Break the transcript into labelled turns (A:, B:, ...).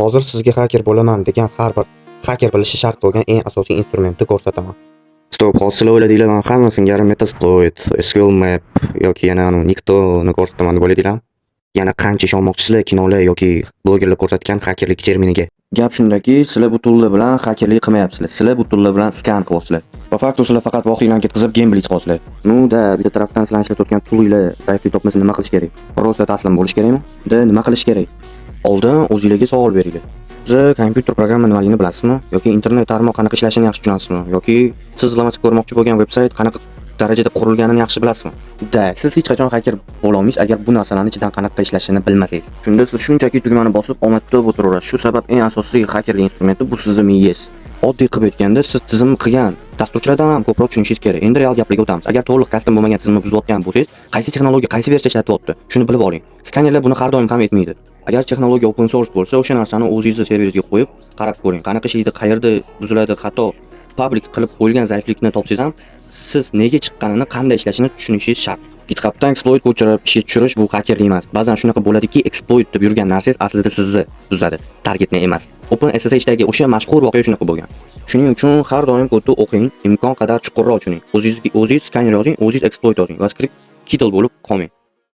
A: Hozir sizga haker bo'laman degan har bir haker bilishi shart bo'lgan eng asosiy instrumentni ko'rsataman. Stop, hozir sizlar o'yladinglar, men hammasini yarim Metasploit, SQL Map yoki yana Nikto'ni ko'rsataman deb o'yladinglar. Yana qancha ishonmoqchisizlar kinolar yoki blogerlar ko'rsatgan hakerlik terminiga. Gap shundaki, sizlar bu toollar bilan hakerlik qilmayapsizlar. Sizlar bu toollar bilan skan qilyapsizlar. Va fakto sizlar faqat vaqtinglarni ketkazib gambling qilyapsizlar. Bitta tarafdan sizlar ishlatayotgan toollar zaiflik topmasa nima qilish kerak? Rosta taslim bo'lish kerakmi? Nima qilish kerak? Oldin o'zingizga savol beringlar. Siz kompyuter programma nimaligini bilasizmi? Yoki internet tarmoq qanaqa ishlashini yaxshi tushunasizmi? Yoki siz izlamachi ko'rmoqchi bo'lgan veb-sayt qanaqa darajada qurilganini yaxshi bilasizmi? Siz hech qachon haker bo'la olmaysiz agar bu narsalarni ichidan qanaqa ishlashini bilmasangiz. Shunda siz shunchaki tugmani bosib omadda o'tiraverasiz. Shu sabab eng asosiy hakerlik instrumenti bu sizning miyangiz. Oddiy qilib aytganda, siz tizim qilgan dasturchilardan ham ko'proq tushunishingiz kerak. Endi real gaplarga o'tamiz. Agar to'liq kastam bo'lmagan tizimni buzayotgan bo'lsangiz, qaysi texnologiya, qaysi versiya ishlatyapti, shuni bilib oling. Skanerlar buni har doim ham aytmaydi. Agar texnologiya open source bo'lsa, o'sha narsani o'zingiz serveringizga qo'yib, qarab ko'ring. Qanaqa ishlaydi, qayerda buziladi, xato public qilib qo'yilgan zaiflikni topsangiz ham, siz nega chiqqanini, qanday ishlashini tushunishingiz shart. GitHubdan exploit ko'chirib ishga tushirish bu hakerlik emas. Ba'zan shunaqa bo'ladiki, exploit deb yurgan narsangiz aslida sizni buzadi, targetni emas. OpenSSHdagi o'sha mashhur voqea shunaqa bo'lgan. Shuning uchun har doim kodni o'qing, imkon qadar chuqurroq tushuning. O'zingiz skaner yozing, o'zingiz exploit yozing va skript Kiddle bo'lib qolmang.